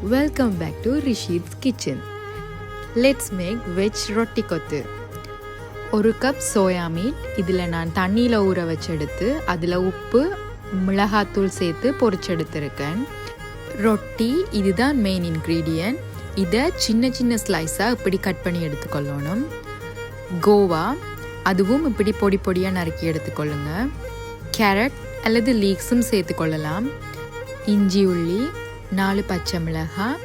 Welcome back to Rishid's kitchen. Let's make veg ரொட்டி கொத்து. ஒரு கப் சோயா மீட் இதில் நான் தண்ணியில் ஊற வச்செடுத்து அதில் உப்பு மிளகாத்தூள் சேர்த்து பொரிச்செடுத்துருக்கேன். ரொட்டி இதுதான் மெயின் இன்க்ரீடியன்ட். இதை சின்ன சின்ன ஸ்லைஸாக இப்படி கட் பண்ணி எடுத்துக்கொள்ளணும். கோவா அதுவும் இப்படி பொடி பொடியாக நறுக்கி எடுத்துக்கொள்ளுங்க. கேரட் அல்லது லீக்ஸும் சேர்த்துக்கொள்ளலாம். இஞ்சி உள்ளி 4 பச்சை மிளகாய்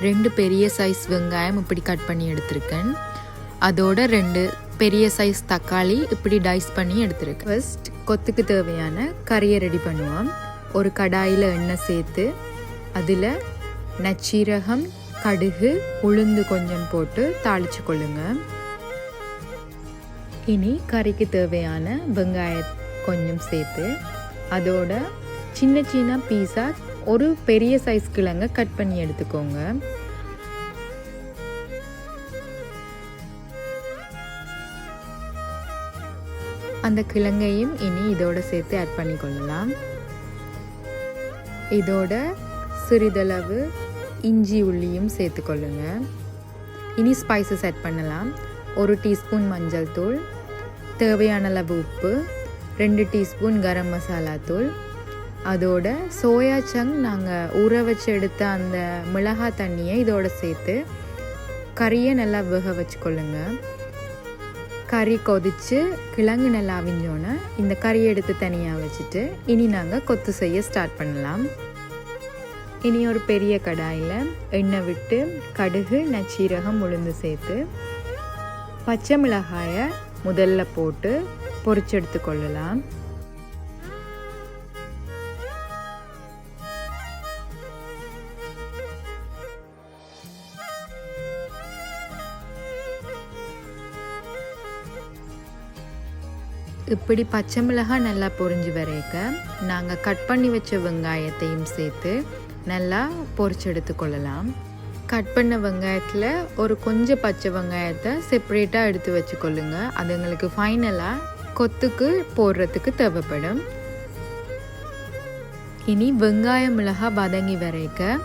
2 பெரிய சைஸ் வெங்காயம் இப்படி கட் பண்ணி எடுத்திருக்கேன். அதோட 2 பெரிய சைஸ் தக்காளி இப்படி டைஸ் பண்ணி எடுத்திருக்கேன். ஃபர்ஸ்ட் கொத்துக்கு தேவையான கறியை ரெடி பண்ணுவோம். ஒரு கடாயில் எண்ணெய் சேர்த்து அதில் நச்சீரகம் கடுகு உளுந்து கொஞ்சம் போட்டு தாளிச்சு கொள்ளுங்க. இனி கறிக்கு தேவையான வெங்காயம் கொஞ்சம் சேர்த்து அதோட சின்ன சின்ன பீஸா ஒரு பெரிய சைஸ் கிழங்க கட் பண்ணி எடுத்துக்கோங்க. அந்த கிழங்கையும் இனி இதோட சேர்த்து ஆட் பண்ணி கொள்ளலாம். இதோட சிறிதளவு இஞ்சி உள்ளியும் சேர்த்து கொள்ளுங்க. இனி ஸ்பைசஸ் ஆட் பண்ணலாம். 1 டீஸ்பூன் மஞ்சள் தூள், தேவையான அளவு உப்பு, 2 டீஸ்பூன் கரம் மசாலா தூள், அதோட சோயா சங்க் நாங்கள் ஊற வச்சு எடுத்த அந்த மிளகாய் தண்ணியை இதோட சேர்த்து கறியை நல்லா வேக வச்சுக்கொள்ளுங்க. கறி கொதித்து கிழங்கு நல்லா அவிஞ்சோன்னே இந்த கறியை எடுத்து தனியாக வச்சுட்டு இனி நாங்கள் கொத்து செய்ய ஸ்டார்ட் பண்ணலாம். இனி ஒரு பெரிய கடாயில் எண்ணெய் விட்டு கடுகு நச்சீரகம் உளுந்து சேர்த்து பச்சை மிளகாயை முதல்ல போட்டு பொரிச்செடுத்து கொள்ளலாம். இப்படி பச்சை மிளகாய் நல்லா பொரிஞ்சு வரைக்க நாங்கள் கட் பண்ணி வச்ச வெங்காயத்தையும் சேர்த்து நல்லா பொரிச்சு எடுத்துக்கொள்ளலாம். கட் பண்ண வெங்காயத்தில் ஒரு கொஞ்சம் பச்சை வெங்காயத்தை செப்பரேட்டாக எடுத்து வச்சுக்கொள்ளுங்க. அது எங்களுக்கு ஃபைனலாக கொத்துக்கு போடுறதுக்கு தேவைப்படும். இனி வெங்காயம் மிளகாய் வதங்கி வரைக்க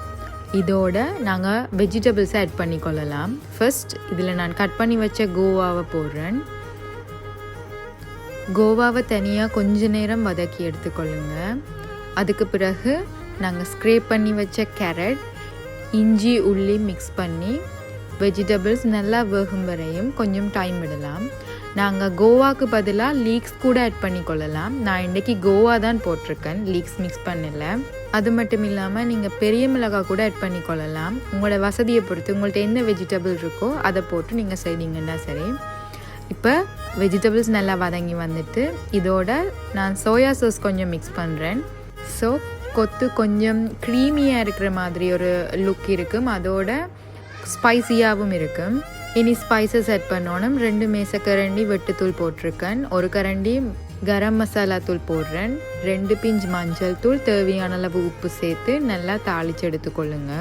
இதோட நாங்கள் வெஜிடபிள்ஸை ஆட் பண்ணி கொள்ளலாம். ஃபர்ஸ்ட் இதில் நான் கட் பண்ணி வச்ச கோவாவை போடுறேன். கோவாவை தனியாக கொஞ்ச நேரம் வதக்கி எடுத்துக்கொள்ளுங்க. அதுக்கு பிறகு நாங்கள் ஸ்க்ரேப் பண்ணி வச்ச கேரட் இஞ்சி உள்ளி மிக்ஸ் பண்ணி வெஜிடபிள்ஸ் நல்லா வேகும் வரையும் கொஞ்சம் டைம் விடலாம். நாங்கள் கோவாக்கு பதிலாக லீக்ஸ் கூட ஆட் பண்ணி கொள்ளலாம். நான் இன்றைக்கி கோவா தான் போட்டிருக்கேன், லீக்ஸ் மிக்ஸ் பண்ணல. அது மட்டும் இல்லாமல் நீங்கள் பெரிய மிளகாய் கூட ஆட் பண்ணி கொள்ளலாம். உங்களோட வசதியை பொறுத்து உங்கள்கிட்ட என்ன வெஜிடபிள் இருக்கோ அதை போட்டு நீங்கள் செய்தீங்கன்னா சரி. இப்போ வெஜிடபிள்ஸ் நல்லா வதங்கி வந்துட்டு இதோட நான் சோயா சாஸ் கொஞ்சம் மிக்ஸ் பண்ணுறேன். ஸோ கொத்து கொஞ்சம் க்ரீமியாக இருக்கிற மாதிரி ஒரு லுக் இருக்கும், அதோட ஸ்பைசியாகவும் இருக்கும். இனி ஸ்பைசஸ் ஆட் பண்ணணும். 2 மேசக்கரண்டி வெட்டுத்தூள் போட்டிருக்கேன், 1 கரண்டி கரம் மசாலா தூள் போடுறேன், 2 பிஞ்ச் மஞ்சள் தூள், தேவையான அளவு உப்பு சேர்த்து நல்லா தாளித்து எடுத்துக்கொள்ளுங்க.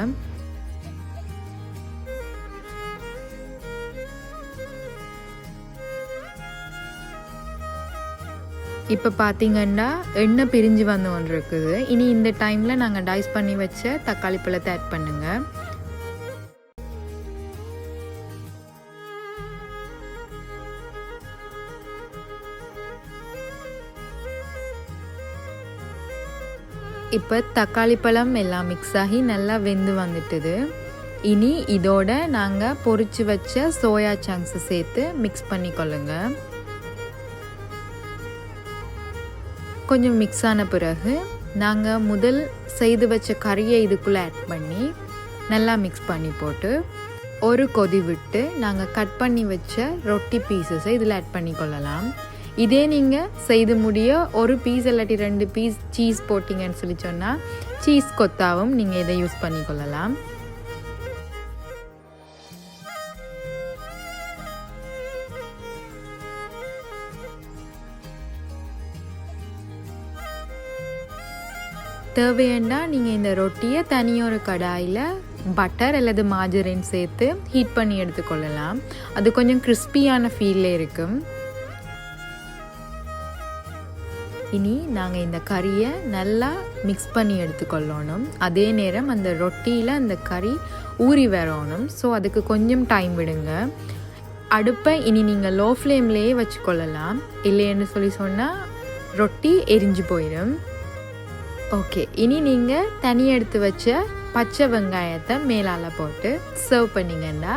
இப்போ பார்த்தீங்கன்னா எண்ணெய் பிரிஞ்சு வந்து ஒன்று இருக்குது. இனி இந்த டைமில் நாங்கள் டைஸ் பண்ணி வச்ச தக்காளி பழத்தை ஆட் பண்ணுங்க. இப்போ தக்காளி பழம் எல்லாம் மிக்ஸ் ஆகி நல்லா வெந்து வந்துட்டுது. இனி இதோட நாங்கள் பொரிச்சு வச்ச சோயா சங்க்ஸை சேர்த்து மிக்ஸ் பண்ணி கொள்ளுங்க. கொஞ்சம் மிக்ஸ் ஆன பிறகு நாங்கள் முதல் செய்து வச்ச கறியை இதுக்குள்ளே ஆட் பண்ணி நல்லா மிக்ஸ் பண்ணி போட்டு ஒரு கொதி விட்டு நாங்கள் கட் பண்ணி வச்ச ரொட்டி பீசஸை இதில் ஆட் பண்ணி கொள்ளலாம். இதே நீங்கள் செய்து முடிய ஒரு பீஸ் இல்லாட்டி 2 பீஸ் சீஸ் போட்டிங்கன்னு சொல்லி சொன்னால் சீஸ் கொத்தாவும் நீங்கள் இதை யூஸ் பண்ணி கொள்ளலாம். தேவையாண்டா நீங்கள் இந்த ரொட்டியை தனியொரு கடாயில் பட்டர் அல்லது மார்ஜரின் சேர்த்து ஹீட் பண்ணி எடுத்துக்கொள்ளலாம். அது கொஞ்சம் கிறிஸ்பியான ஃபீலில் இருக்கும். இனி நாங்கள் இந்த கறியை நல்லா மிக்ஸ் பண்ணி எடுத்துக்கொள்ளணும். அதே நேரம் அந்த ரொட்டியில் அந்த கறி ஊறி வரணும். ஸோ அதுக்கு கொஞ்சம் டைம் விடுங்க. அடுப்பை இனி நீங்கள் லோ ஃப்ளேம்லேயே வச்சுக்கொள்ளலாம். இல்லைன்னு சொன்னால் ரொட்டி எரிஞ்சு போயிடும். ஓகே, இனி நீங்கள் தனி எடுத்து வச்ச பச்சை வெங்காயத்தை மேலால் போட்டு சர்வ் பண்ணிங்கன்னா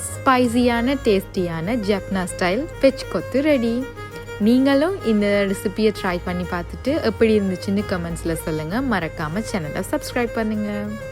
ஸ்பைசியான டேஸ்டியான ஜப்னா ஸ்டைல் வெஜ் கொத்து ரெடி. நீங்களும் இந்த ரெசிபியை ட்ரை பண்ணி பார்த்துட்டு எப்படி இருந்துச்சுன்னு கமெண்ட்ஸில் சொல்லுங்கள். மறக்காமல் சேனலை சப்ஸ்கிரைப் பண்ணுங்கள்.